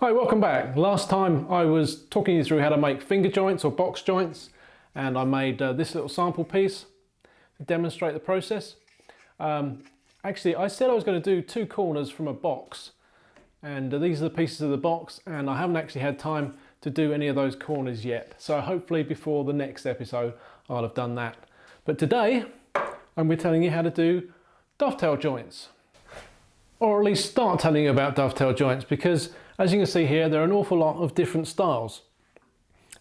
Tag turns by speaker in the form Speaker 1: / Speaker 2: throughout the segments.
Speaker 1: Hi, welcome back. Last time I was talking you through how to make finger joints or box joints, and I made this little sample piece to demonstrate the process. Actually, I said I was going to do two corners from a box, and these are the pieces of the box, and I haven't actually had time to do any of those corners yet. So hopefully before the next episode I'll have done that. But today I'm be telling you how to do dovetail joints. Or at least start telling you about dovetail joints, because as you can see here, there are an awful lot of different styles.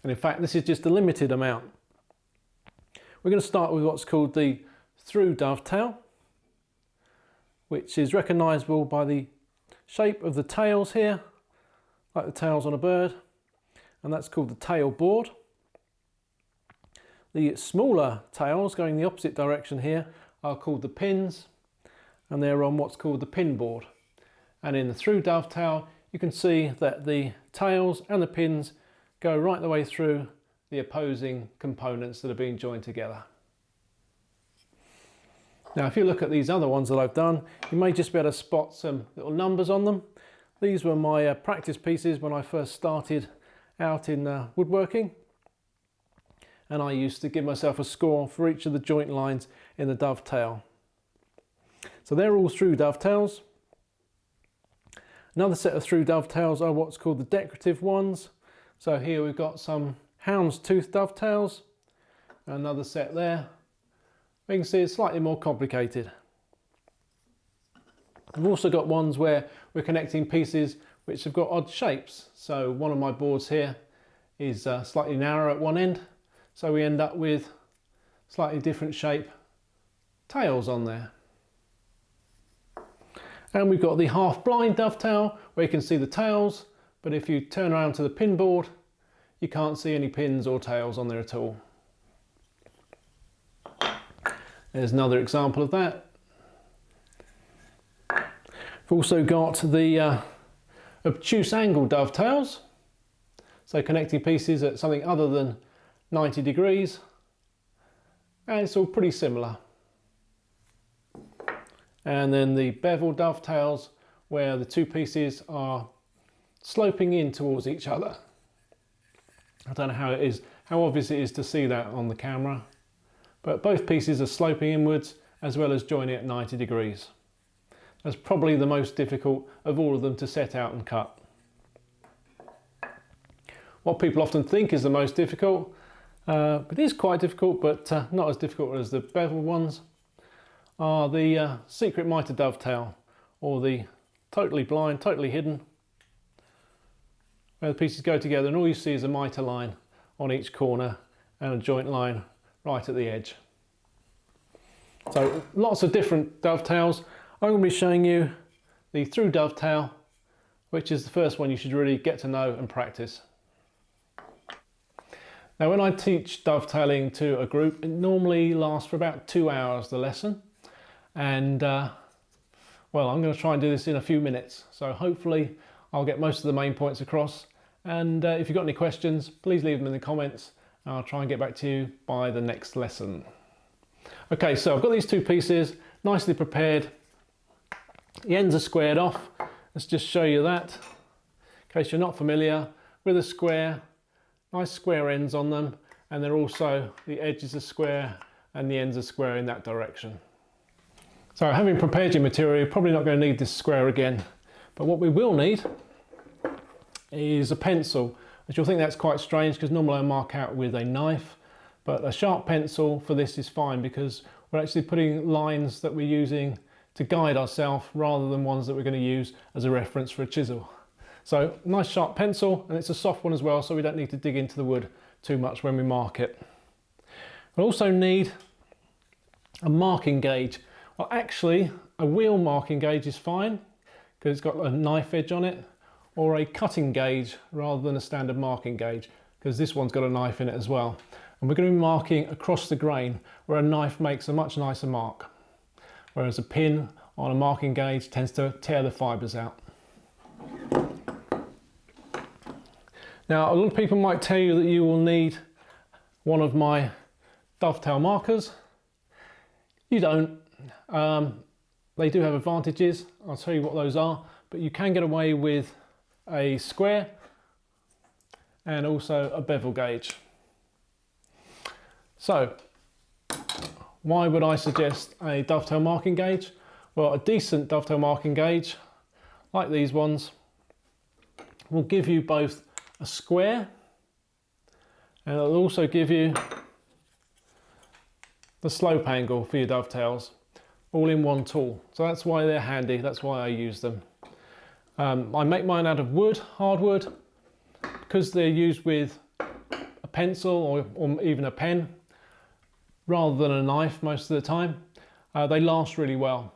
Speaker 1: And in fact, this is just a limited amount. We're going to start with what's called the through dovetail, which is recognisable by the shape of the tails here, like the tails on a bird, and that's called the tailboard. The smaller tails going the opposite direction here are called the pins, and they're on what's called the pin board. And in the through dovetail, you can see that the tails and the pins go right the way through the opposing components that are being joined together. Now, if you look at these other ones that I've done, you may just be able to spot some little numbers on them. These were my practice pieces when I first started out in woodworking, and I used to give myself a score for each of the joint lines in the dovetail. So they're all through dovetails. Another set of through dovetails are what's called the decorative ones. So here we've got some houndstooth dovetails, another set there. You can see it's slightly more complicated. We've also got ones where we're connecting pieces which have got odd shapes. So one of my boards here is slightly narrow at one end, so we end up with slightly different shape tails on there. And we've got the half blind dovetail where you can see the tails, but if you turn around to the pin board, you can't see any pins or tails on there at all. There's another example of that. We've also got the obtuse angle dovetails, so connecting pieces at something other than 90 degrees, and it's all pretty similar. And then the bevel dovetails, where the two pieces are sloping in towards each other. I don't know how obvious it is to see that on the camera, but both pieces are sloping inwards as well as joining at 90 degrees. That's probably the most difficult of all of them to set out and cut. What people often think is the most difficult, but it is quite difficult, but not as difficult as the bevel ones, are the secret mitre dovetail, or the totally blind, totally hidden, where the pieces go together and all you see is a mitre line on each corner and a joint line right at the edge. So lots of different dovetails. I'm going to be showing you the through dovetail, which is the first one you should really get to know and practice. Now, when I teach dovetailing to a group, it normally lasts for about 2 hours, the lesson. And well, I'm going to try and do this in a few minutes, so hopefully I'll get most of the main points across. And if you've got any questions, please leave them in the comments and I'll try and get back to you by the next lesson. Okay, so I've got these two pieces nicely prepared. The ends are squared off. Let's just show you that, in case you're not familiar with a square. Nice square ends on them, and they're also, the edges are square and the ends are square in that direction. So having prepared your material, you're probably not going to need this square again, but what we will need is a pencil, which you'll think that's quite strange because normally I mark out with a knife, but a sharp pencil for this is fine because we're actually putting lines that we're using to guide ourselves rather than ones that we're going to use as a reference for a chisel. So nice sharp pencil, and it's a soft one as well, so we don't need to dig into the wood too much when we mark it. We'll also need a marking gauge. Well, actually, a wheel marking gauge is fine because it's got a knife edge on it, or a cutting gauge rather than a standard marking gauge because this one's got a knife in it as well. And we're going to be marking across the grain where a knife makes a much nicer mark, whereas a pin on a marking gauge tends to tear the fibres out. Now, a lot of people might tell you that you will need one of my dovetail markers. You don't. They do have advantages. I'll tell you what those are, but you can get away with a square and also a bevel gauge. So why would I suggest a dovetail marking gauge? Well, a decent dovetail marking gauge, like these ones, will give you both a square and it'll also give you the slope angle for your dovetails, all in one tool. So that's why they're handy, that's why I use them. I make mine out of wood, hardwood, because they're used with a pencil or even a pen rather than a knife most of the time. They last really well.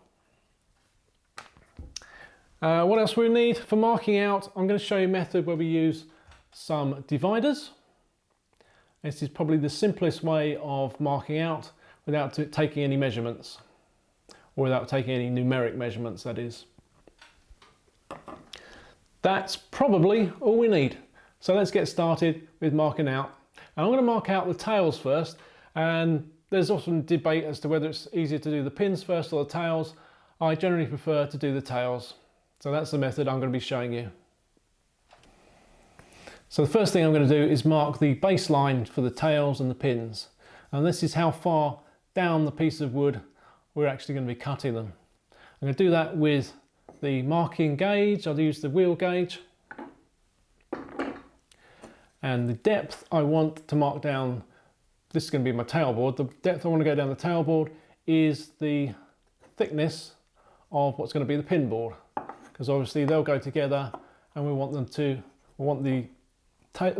Speaker 1: What else we need for marking out? I'm going to show you a method where we use some dividers. This is probably the simplest way of marking out without taking any measurements, or without taking any numeric measurements, that is. That's probably all we need. So let's get started with marking out. And I'm going to mark out the tails first, and there's often debate as to whether it's easier to do the pins first or the tails. I generally prefer to do the tails. So that's the method I'm going to be showing you. So the first thing I'm going to do is mark the baseline for the tails and the pins. And this is how far down the piece of wood we're actually going to be cutting them. I'm going to do that with the marking gauge. I'll use the wheel gauge. And the depth I want to mark down, this is going to be my tailboard, the depth I want to go down the tailboard is the thickness of what's going to be the pin board. Because obviously they'll go together and we want the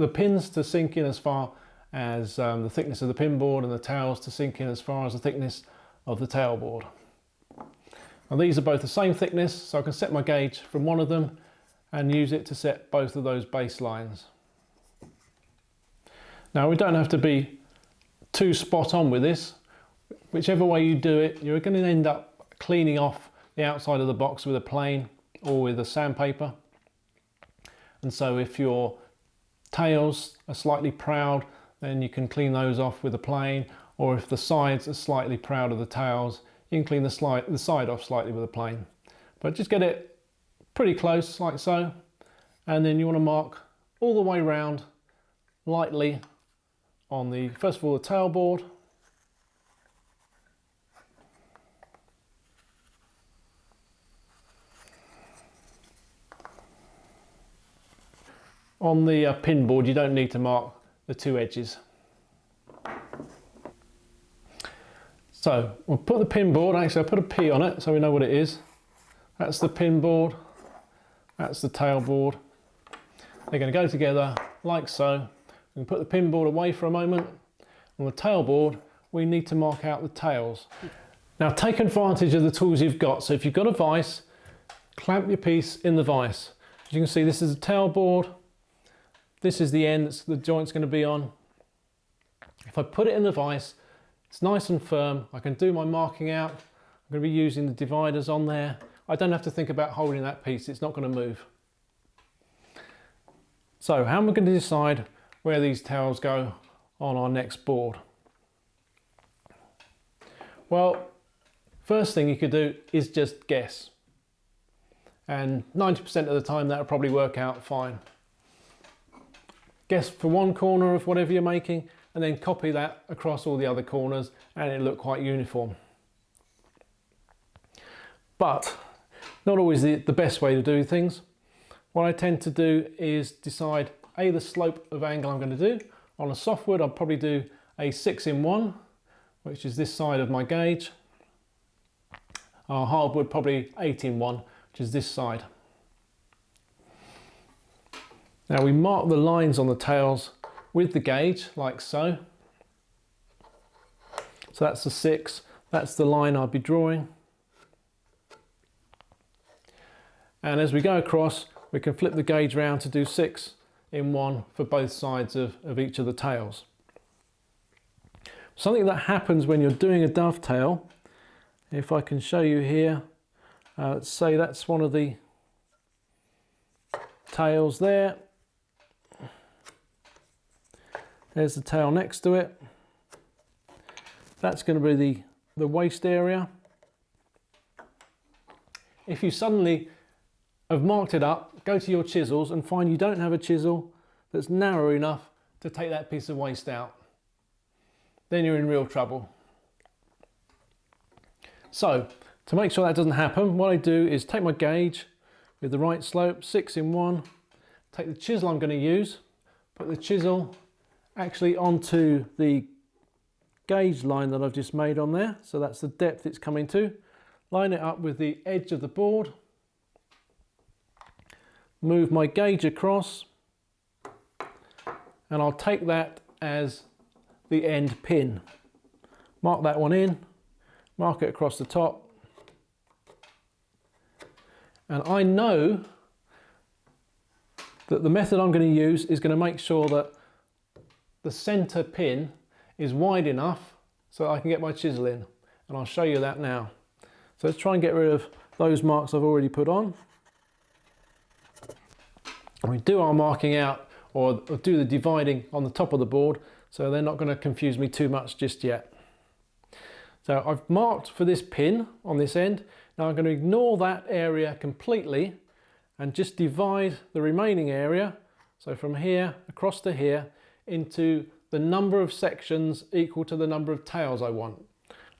Speaker 1: pins to sink in as far as the thickness of the pin board, and the tails to sink in as far as the thickness of the tailboard. And these are both the same thickness, so I can set my gauge from one of them and use it to set both of those baselines. Now we don't have to be too spot on with this. Whichever way you do it, you're going to end up cleaning off the outside of the box with a plane or with a sandpaper. And so if your tails are slightly proud, then you can clean those off with a plane, or if the sides are slightly proud of the tails, you can clean the side off slightly with a plane. But just get it pretty close, like so, and then you want to mark all the way round lightly on the, first of all, the tailboard, on the pin board. You don't need to mark the two edges. So we'll put the pin board, actually I put a P on it so we know what it is. That's the pin board, that's the tailboard. They're going to go together like so. We can put the pin board away for a moment. On the tailboard we need to mark out the tails. Now take advantage of the tools you've got. So if you've got a vise, clamp your piece in the vise. As you can see, this is a tailboard. This is the end that the joint's going to be on. If I put it in the vise, it's nice and firm. I can do my marking out. I'm going to be using the dividers on there. I don't have to think about holding that piece. It's not going to move. So how am I going to decide where these tails go on our next board? Well, first thing you could do is just guess. And 90% of the time that'll probably work out fine. Guess for one corner of whatever you're making, and then copy that across all the other corners, and it'll look quite uniform. But not always the best way to do things. What I tend to do is decide the slope of angle I'm going to do. On a softwood I'll probably do a 6-in-1, which is this side of my gauge. Our hardwood probably 8-in-1, which is this side. Now we mark the lines on the tails with the gauge, like so. So that's the 6, that's the line I'll be drawing. And as we go across, we can flip the gauge round to do 6-in-1 for both sides of each of the tails. Something that happens when you're doing a dovetail, if I can show you here, let's say that's one of the tails there. There's the tail next to it. That's going to be the waist area. If you suddenly have marked it up, go to your chisels and find you don't have a chisel that's narrow enough to take that piece of waste out. Then you're in real trouble. So, to make sure that doesn't happen, what I do is take my gauge with the right slope, 6 in 1, take the chisel I'm going to use, put the chisel actually onto the gauge line that I've just made on there, so that's the depth it's coming to. Line it up with the edge of the board, move my gauge across, and I'll take that as the end pin. Mark that one in, mark it across the top, and I know that the method I'm going to use is going to make sure that the center pin is wide enough so I can get my chisel in, and I'll show you that now. So let's try and get rid of those marks I've already put on. And we do our marking out or do the dividing on the top of the board, so they're not going to confuse me too much just yet. So I've marked for this pin on this end. Now I'm going to ignore that area completely and just divide the remaining area, so from here across to here, into the number of sections equal to the number of tails I want.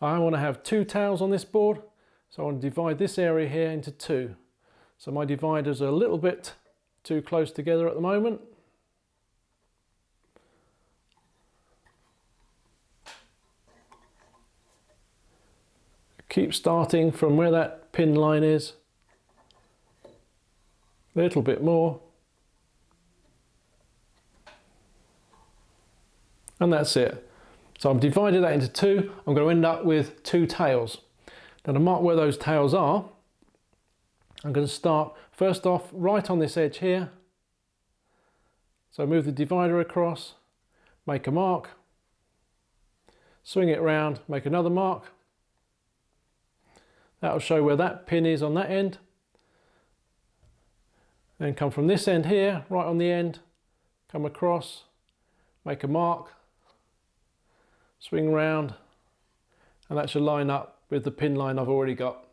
Speaker 1: I want to have 2 tails on this board, so I want to divide this area here into 2. So my dividers are a little bit too close together at the moment. Keep starting from where that pin line is, a little bit more, and that's it. So I've divided that into 2. I'm going to end up with 2 tails. Now to mark where those tails are, I'm going to start first off right on this edge here. So move the divider across, make a mark, swing it round, make another mark. That'll show where that pin is on that end. Then come from this end here, right on the end, come across, make a mark, swing round, and that should line up with the pin line I've already got.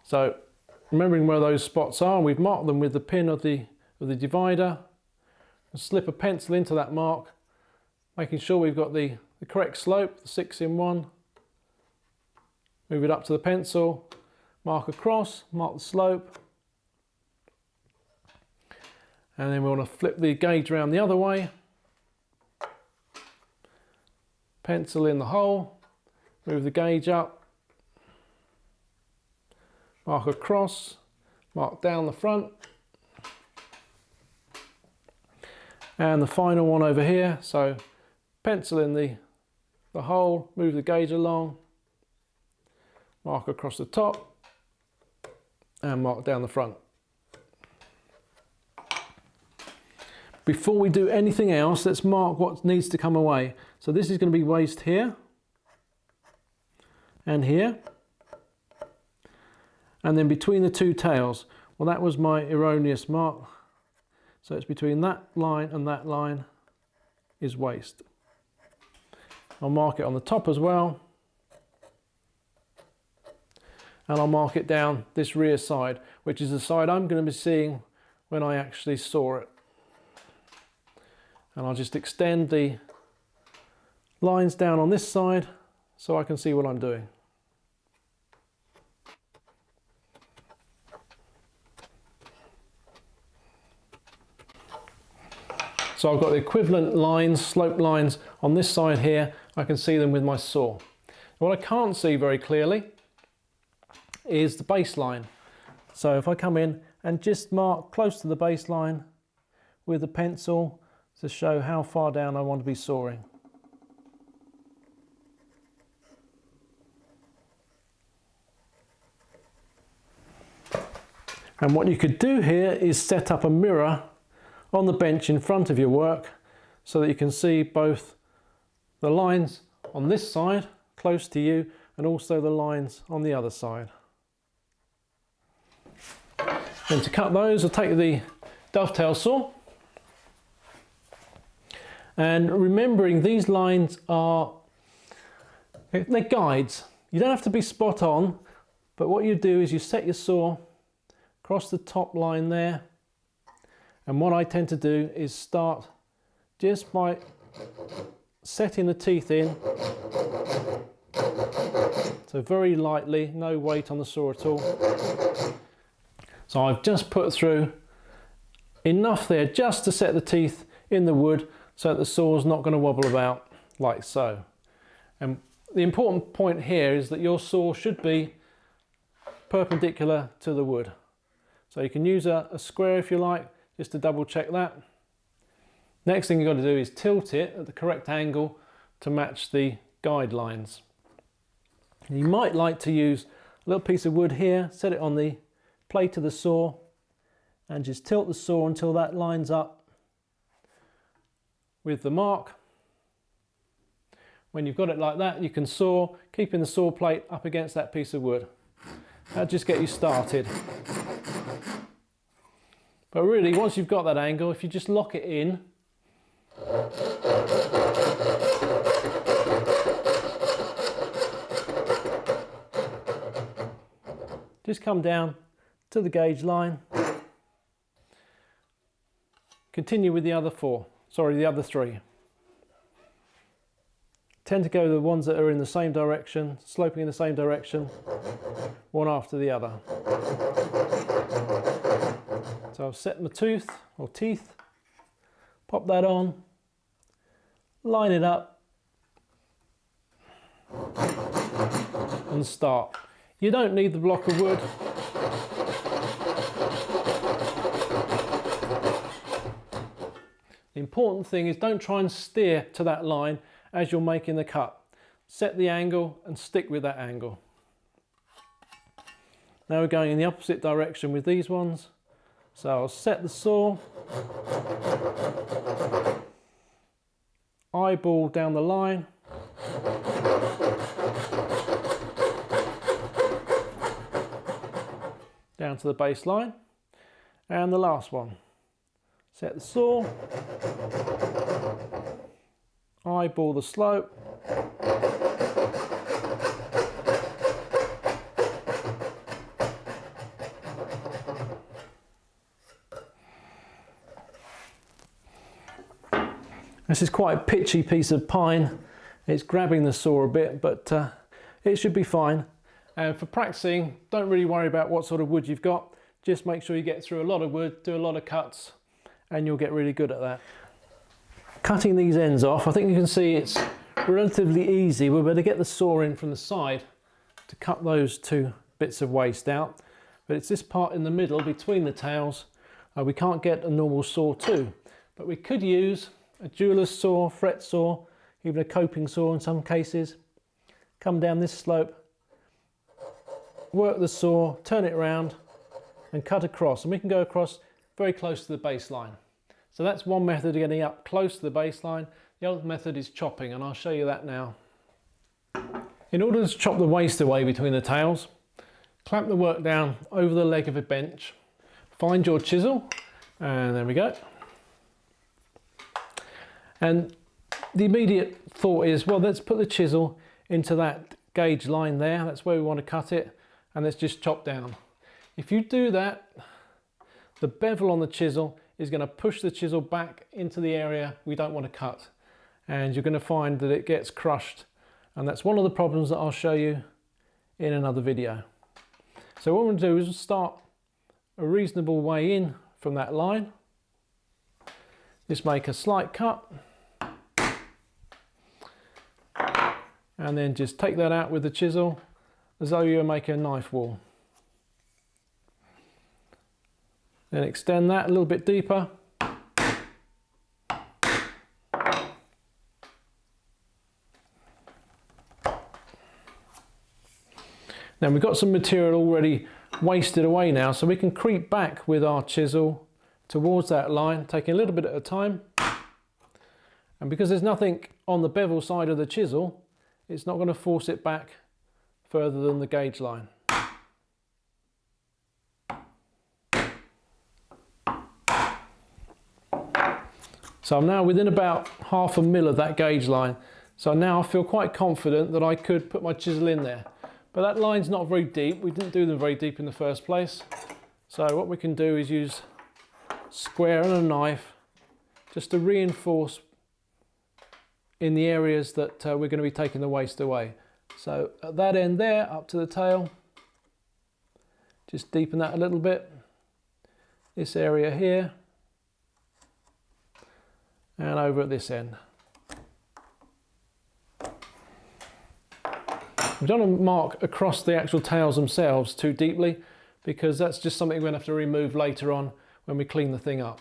Speaker 1: So remembering where those spots are, we've marked them with the pin of the divider, and slip a pencil into that mark, making sure we've got the correct slope, the 6 in 1. Move it up to the pencil, mark across, mark the slope, and then we want to flip the gauge around the other way, pencil in the hole, move the gauge up, mark across, mark down the front, and the final one over here. So pencil in the hole, move the gauge along, mark across the top, and mark down the front. Before we do anything else, let's mark what needs to come away. So this is going to be waste here and here, and then between the 2 tails. Well, that was my erroneous mark. So it's between that line and that line is waste. I'll mark it on the top as well, and I'll mark it down this rear side, which is the side I'm going to be seeing when I actually saw it. And I'll just extend the lines down on this side so I can see what I'm doing. So I've got the equivalent lines, slope lines on this side here. I can see them with my saw. What I can't see very clearly is the baseline. So if I come in and just mark close to the baseline with a pencil to show how far down I want to be sawing. And what you could do here is set up a mirror on the bench in front of your work so that you can see both the lines on this side close to you and also the lines on the other side. And to cut those, I'll take the dovetail saw, and remembering these lines are, they're guides. You don't have to be spot on, But what you do is you set your saw across the top line there, and what I tend to do is start just by setting the teeth in, so very lightly, no weight on the saw at all. So I've just put through enough there just to set the teeth in the wood so that the saw's not going to wobble about like so. And the important point here is that your saw should be perpendicular to the wood. So you can use a square if you like, just to double check that. Next thing you've got to do is tilt it at the correct angle to match the guidelines. You might like to use a little piece of wood here, set it on the plate of the saw, and just tilt the saw until that lines up with the mark. When you've got it like that, you can saw, keeping the saw plate up against that piece of wood. That'll just get you started. But really, once you've got that angle, if you just lock it in, just come down to the gauge line, continue with the other three. Tend to go the ones that are in the same direction, sloping in the same direction, one after the other. So I've set my tooth or teeth, pop that on, line it up, and start. You don't need the block of wood. The important thing is don't try and steer to that line as you're making the cut. Set the angle and stick with that angle. Now we're going in the opposite direction with these ones. So I'll set the saw, eyeball down the line, down to the baseline, and the last one. Set the saw, eyeball the slope, this is quite a pitchy piece of pine. It's grabbing the saw a bit, but it should be fine. And for practicing, don't really worry about what sort of wood you've got. Just make sure you get through a lot of wood, do a lot of cuts, and you'll get really good at that. Cutting these ends off, I think you can see it's relatively easy. We're going to get the saw in from the side to cut those two bits of waste out. But it's this part in the middle between the tails we can't get a normal saw to. But we could use a jeweler's saw, fret saw, even a coping saw in some cases. Come down this slope, work the saw, turn it around and cut across, and we can go across very close to the baseline. So that's one method of getting up close to the baseline. The other method is chopping, and I'll show you that now. In order to chop the waste away between the tails, clamp the work down over the leg of a bench, find your chisel, and there we go. And the immediate thought is, well, let's put the chisel into that gauge line there. That's where we want to cut it, and let's just chop down. If you do that, the bevel on the chisel is going to push the chisel back into the area we don't want to cut, and you're going to find that it gets crushed, and that's one of the problems that I'll show you in another video. So what we're going to do is start a reasonable way in from that line. Just make a slight cut, and then just take that out with the chisel as though you were making a knife wall. Then extend that a little bit deeper. Now we've got some material already wasted away now, so we can creep back with our chisel towards that line, taking a little bit at a time. And because there's nothing on the bevel side of the chisel, it's not going to force it back further than the gauge line. So I'm now within about 1/2 mil of that gauge line. So now I feel quite confident that I could put my chisel in there. But that line's not very deep. We didn't do them very deep in the first place. So what we can do is use square and a knife just to reinforce in the areas that we're going to be taking the waste away. So at that end there, up to the tail, just deepen that a little bit. This area here, and over at this end. We don't want to mark across the actual tails themselves too deeply, because that's just something we're going to have to remove later on when we clean the thing up.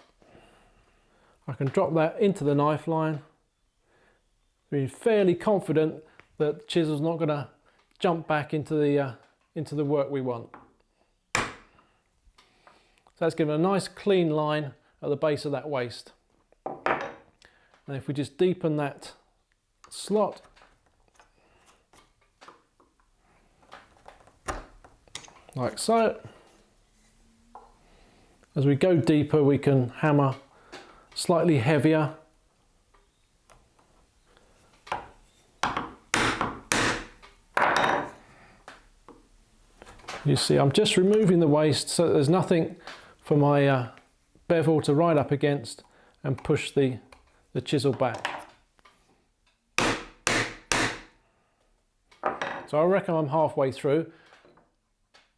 Speaker 1: I can drop that into the knife line. Be fairly confident that the chisel's not going to jump back into the work we want. So that's given a nice clean line at the base of that waist. And if we just deepen that slot, like so, as we go deeper we can hammer slightly heavier. You see, I'm just removing the waist so that there's nothing for my bevel to ride up against and push the chisel back. So I reckon I'm halfway through.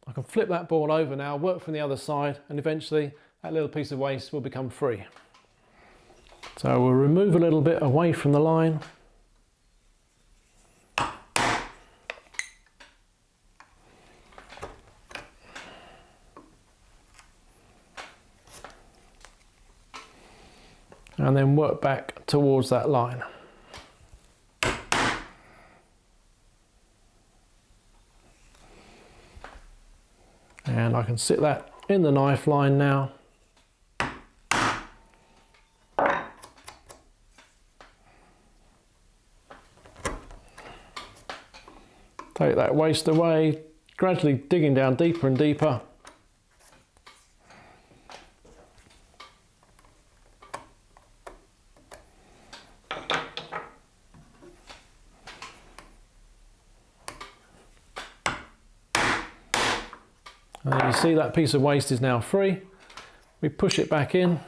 Speaker 1: I can flip that board over now, work from the other side, and eventually that little piece of waste will become free. So we'll remove a little bit away from the line. And then work back towards that line. And I can sit that in the knife line now. Take that waste away, gradually digging down deeper and deeper. And you see that piece of waste is now free. We push it back in.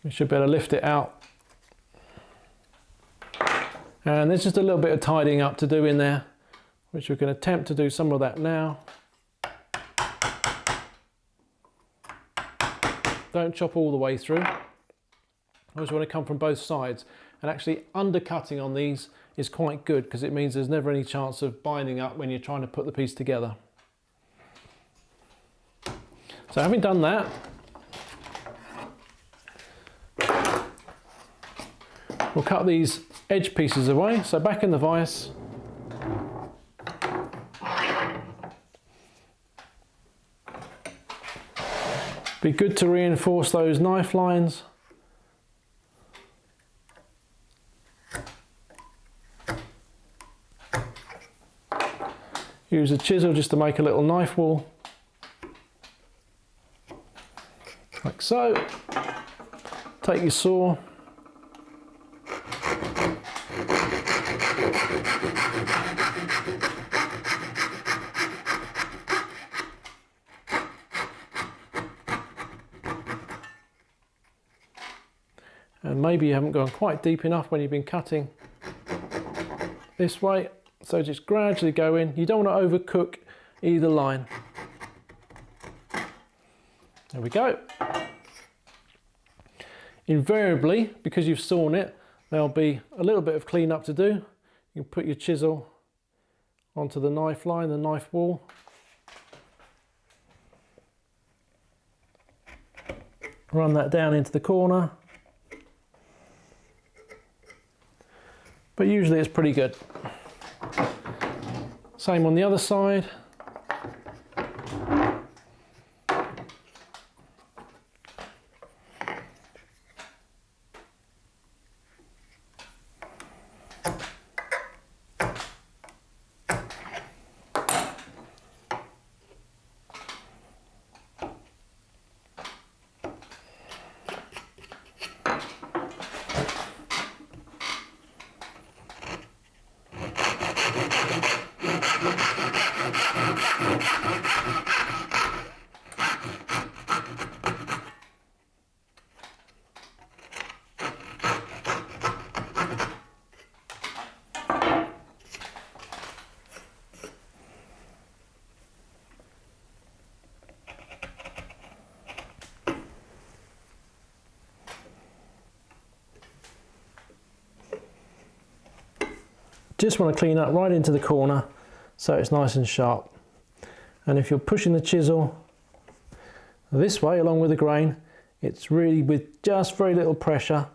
Speaker 1: We should be able to lift it out. And there's just a little bit of tidying up to do in there, which we can attempt to do some of that now. Don't chop all the way through. I always want to come from both sides. And actually undercutting on these is quite good because it means there's never any chance of binding up when you're trying to put the piece together. So having done that, we'll cut these edge pieces away. So back in the vise, be good to reinforce those knife lines. Use a chisel just to make a little knife wall, like so. Take your saw, and maybe you haven't gone quite deep enough when you've been cutting this way. So just gradually go in. You don't want to overcook either line. There we go. Invariably, because you've sawn it, there'll be a little bit of cleanup to do. You can put your chisel onto the knife line, the knife wall. Run that down into the corner. But usually it's pretty good. Same on the other side. just want to clean up right into the corner so it's nice and sharp. And if you're pushing the chisel this way along with the grain, it's really with just very little pressure,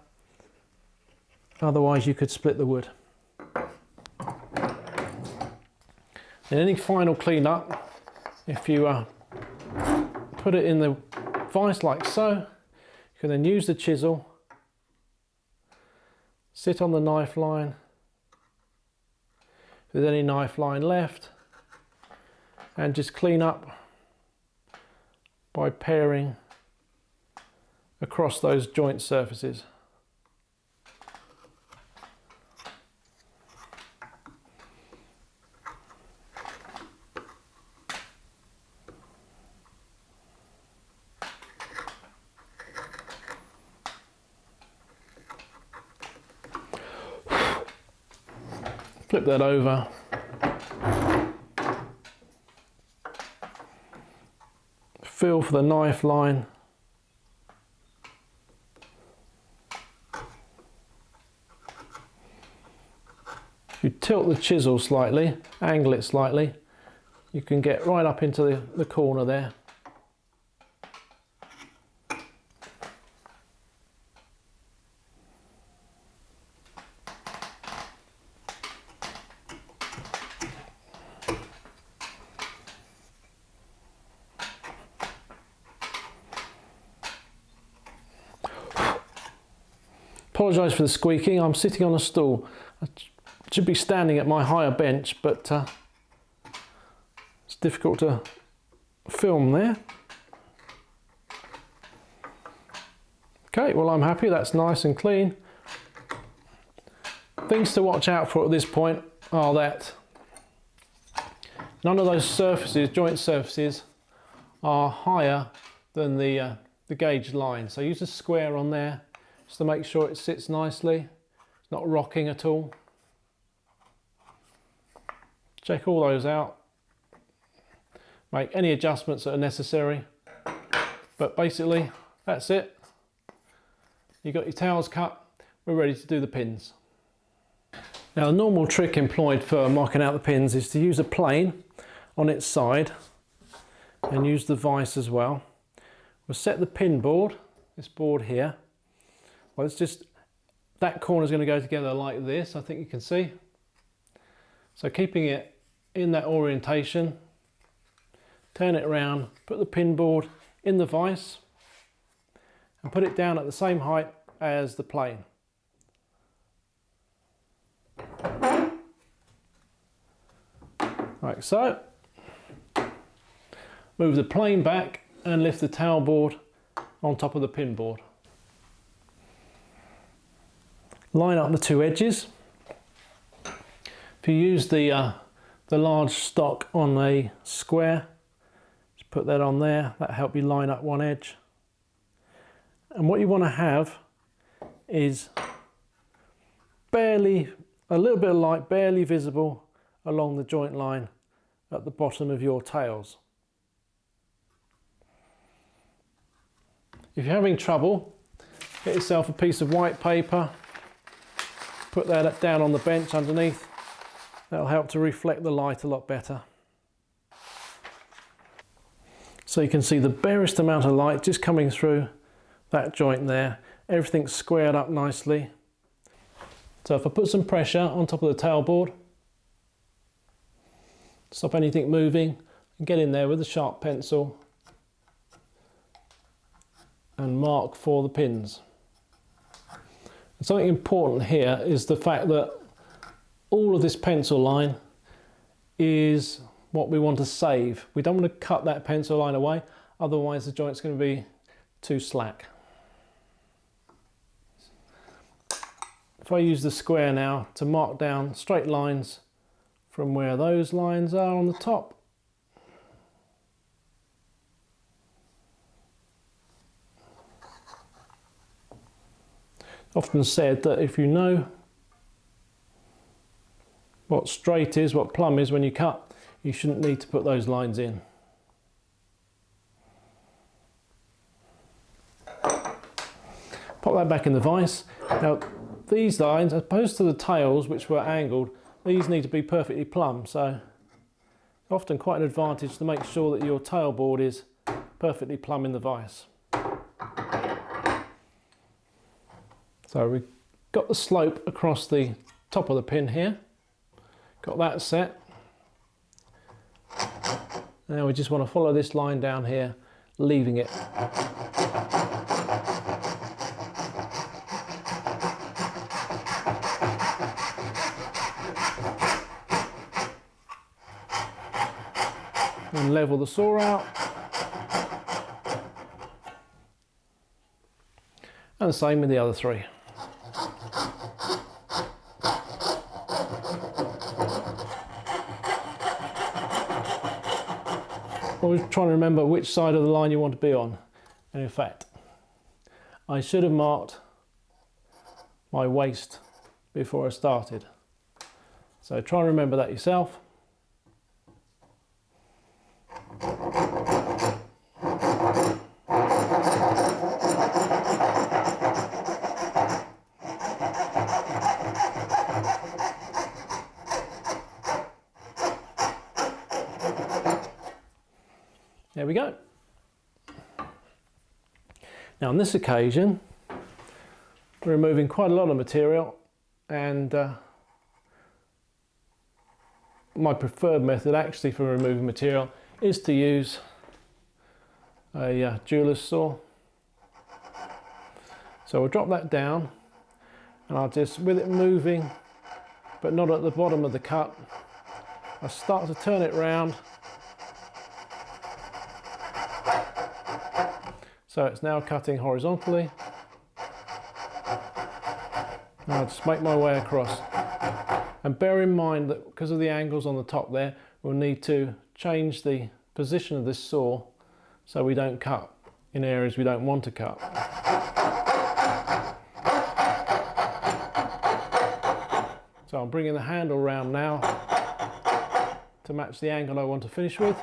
Speaker 1: otherwise you could split the wood. And any final cleanup, if you put it in the vise like so, you can then use the chisel, sit on the knife line, if there's any knife line left, and just clean up by pairing across those joint surfaces. Flip that over. Feel for the knife line. If you tilt the chisel slightly, angle it slightly, you can get right up into the corner there. Apologise for the squeaking, I'm sitting on a stool. I should be standing at my higher bench, but it's difficult to film there. Okay, well I'm happy, that's nice and clean. Things to watch out for at this point are that none of those surfaces, joint surfaces, are higher than the gauge line. So use a square on there just to make sure it sits nicely, it's not rocking at all. Check all those out, make any adjustments that are necessary, but basically that's it. You've got your tails cut, we're ready to do the pins. Now the normal trick employed for marking out the pins is to use a plane on its side and use the vise as well. We'll set the pin board, this board here. Well, it's just, that corner is going to go together like this, I think you can see. So keeping it in that orientation, turn it around, put the pin board in the vise and put it down at the same height as the plane. Like so. Move the plane back and lift the tailboard on top of the pin board. Line up the two edges. If you use the large stock on a square, just put that on there, that'll help you line up one edge. And what you want to have is barely, a little bit of light, barely visible along the joint line at the bottom of your tails. If you're having trouble, get yourself a piece of white paper, put that down on the bench underneath. That'll help to reflect the light a lot better. So you can see the barest amount of light just coming through that joint there. Everything's squared up nicely. So if I put some pressure on top of the tailboard, stop anything moving, and get in there with a sharp pencil and mark for the pins. And something important here is the fact that all of this pencil line is what we want to save. We don't want to cut that pencil line away, otherwise the joint's going to be too slack. If I use the square now to mark down straight lines from where those lines are on the top. Often said that if you know what straight is, what plumb is when you cut, you shouldn't need to put those lines in. Pop that back in the vise. Now these lines, as opposed to the tails which were angled, these need to be perfectly plumb, so often quite an advantage to make sure that your tailboard is perfectly plumb in the vise. So we've got the slope across the top of the pin here, got that set. Now we just want to follow this line down here, leaving it. And level the saw out. And the same with the other three. Always trying to remember which side of the line you want to be on. And in fact, I should have marked my waist before I started. So try and remember that yourself. There we go. Now on this occasion, we're removing quite a lot of material, and my preferred method actually for removing material is to use a jeweler's saw. So we'll drop that down, and I'll just, with it moving but not at the bottom of the cut, I'll start to turn it round. So it's now cutting horizontally. Now I'll just make my way across. And bear in mind that because of the angles on the top there, we'll need to change the position of this saw so we don't cut in areas we don't want to cut. So I'm bringing the handle round now to match the angle I want to finish with.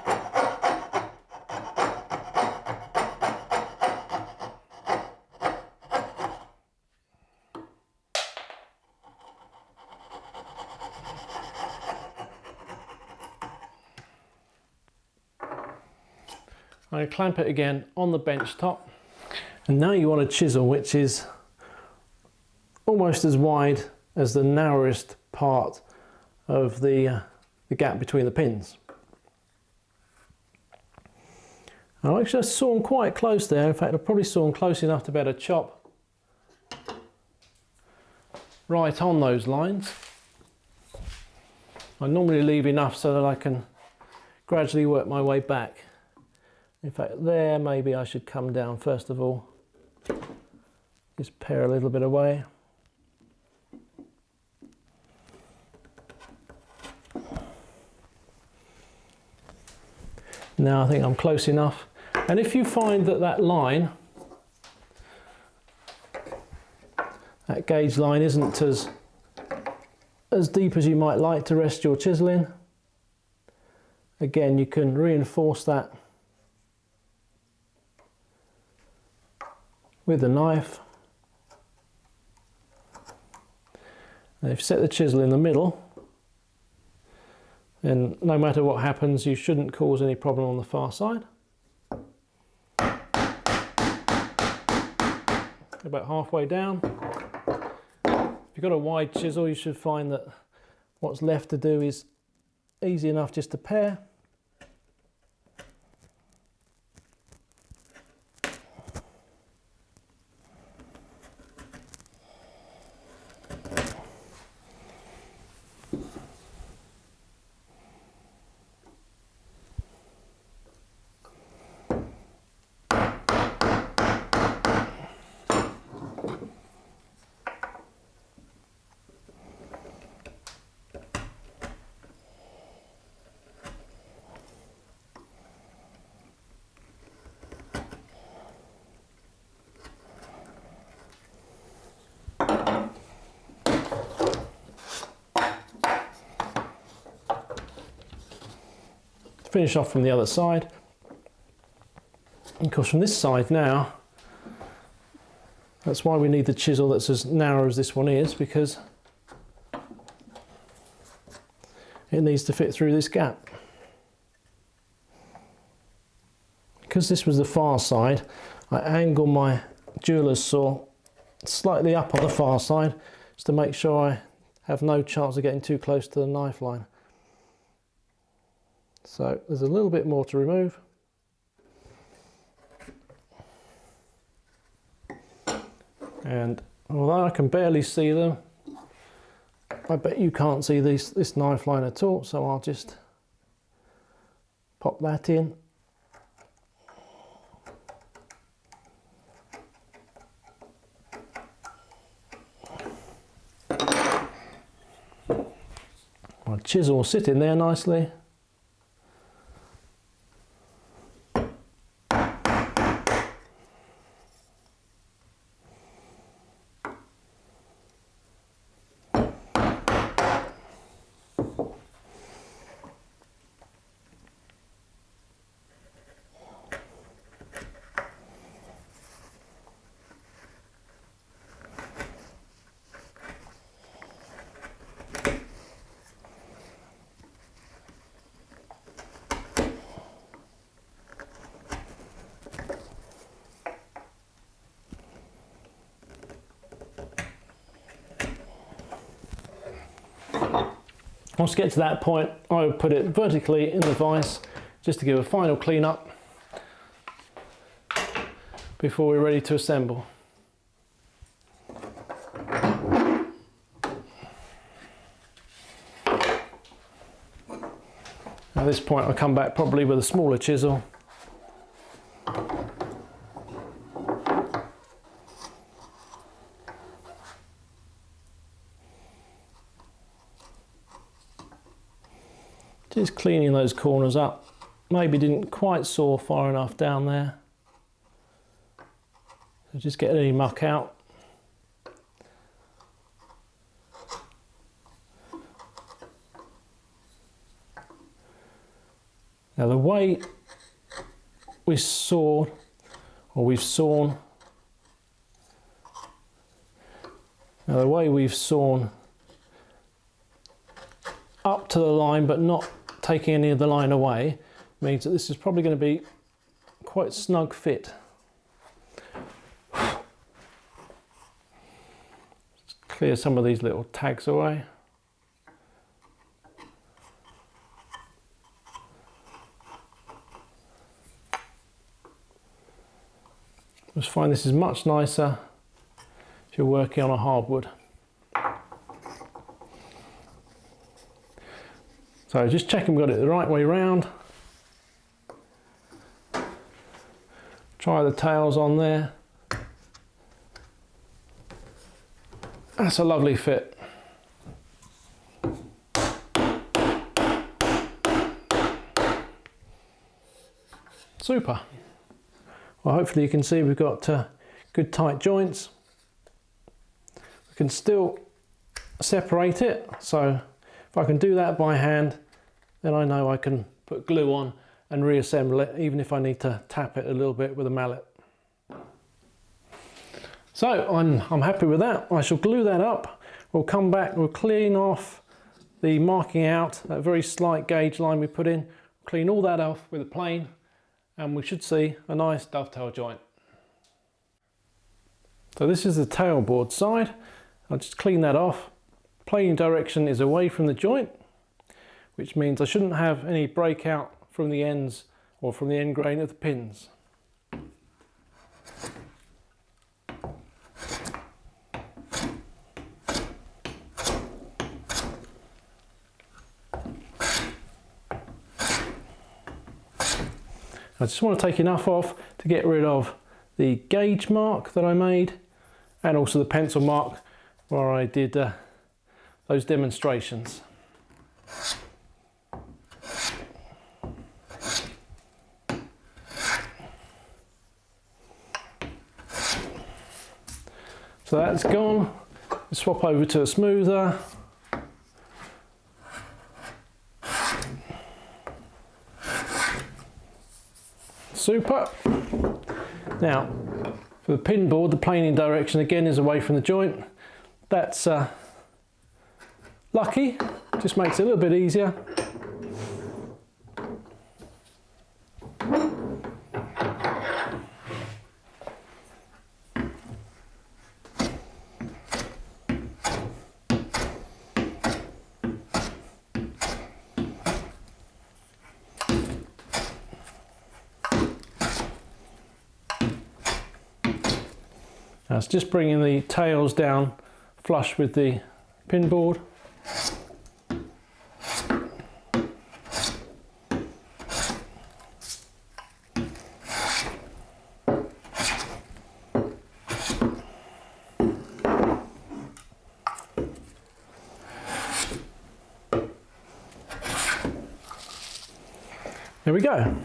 Speaker 1: I clamp it again on the bench top, and now you want a chisel which is almost as wide as the narrowest part of the gap between the pins. I actually saw them quite close there. In fact, I probably saw them close enough to be able to chop right on those lines. I normally leave enough so that I can gradually work my way back. In fact, there maybe I should come down first of all. Just pare a little bit away. Now I think I'm close enough. And if you find that that line, that gauge line isn't as deep as you might like to rest your chisel in, again you can reinforce that with the knife. And if you set the chisel in the middle, then no matter what happens, you shouldn't cause any problem on the far side. About halfway down. If you've got a wide chisel, you should find that what's left to do is easy enough just to pare. Finish off from the other side. And of course from this side now, that's why we need the chisel that's as narrow as this one is, because it needs to fit through this gap. Because this was the far side, I angle my jeweler's saw slightly up on the far side just to make sure I have no chance of getting too close to the knife line. So there's a little bit more to remove. And although I can barely see them, I bet you can't see this knife line at all, so I'll just pop that in. My chisel will sit in there nicely. Once I get to that point, I would put it vertically in the vise just to give a final clean up before we're ready to assemble. At this point, I'll come back probably with a smaller chisel. Just cleaning those corners up. Maybe didn't quite saw far enough down there. So just get any muck out. Now the way we sawed, or we've sawn, now the way we've sawn up to the line but not taking any of the line away means that this is probably going to be quite snug fit. Just clear some of these little tags away. I just find this is much nicer if you're working on a hardwood. So just checking we've got it the right way round. Try the tails on there. That's a lovely fit. Super. Well, hopefully you can see we've got good tight joints. We can still separate it, so if I can do that by hand, then I know I can put glue on and reassemble it, even if I need to tap it a little bit with a mallet. So I'm happy with that. I shall glue that up. We'll come back, we'll clean off the marking out, that very slight gauge line we put in, clean all that off with a plane, and we should see a nice dovetail joint. So this is the tailboard side. I'll just clean that off. Planing direction is away from the joint, which means I shouldn't have any breakout from the ends or from the end grain of the pins. I just want to take enough off to get rid of the gauge mark that I made and also the pencil mark where I did those demonstrations. So that's gone. Let's swap over to a smoother. Super. Now, for the pin board, the planing direction again is away from the joint. That's lucky, Just makes it a little bit easier. Now it's just bringing the tails down flush with the pin board. There we go.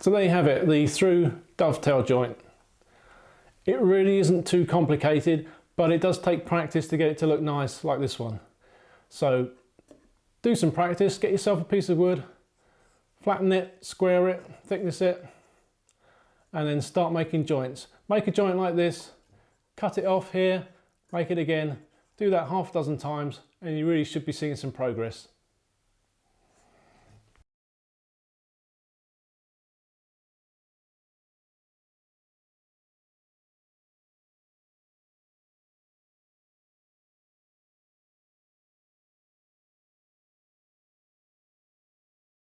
Speaker 1: So there you have it, the through dovetail joint. It really isn't too complicated, but it does take practice to get it to look nice like this one. So do some practice, get yourself a piece of wood, flatten it, square it, thickness it, and then start making joints. Make a joint like this, cut it off here, make it again, do that half a dozen times, and you really should be seeing some progress.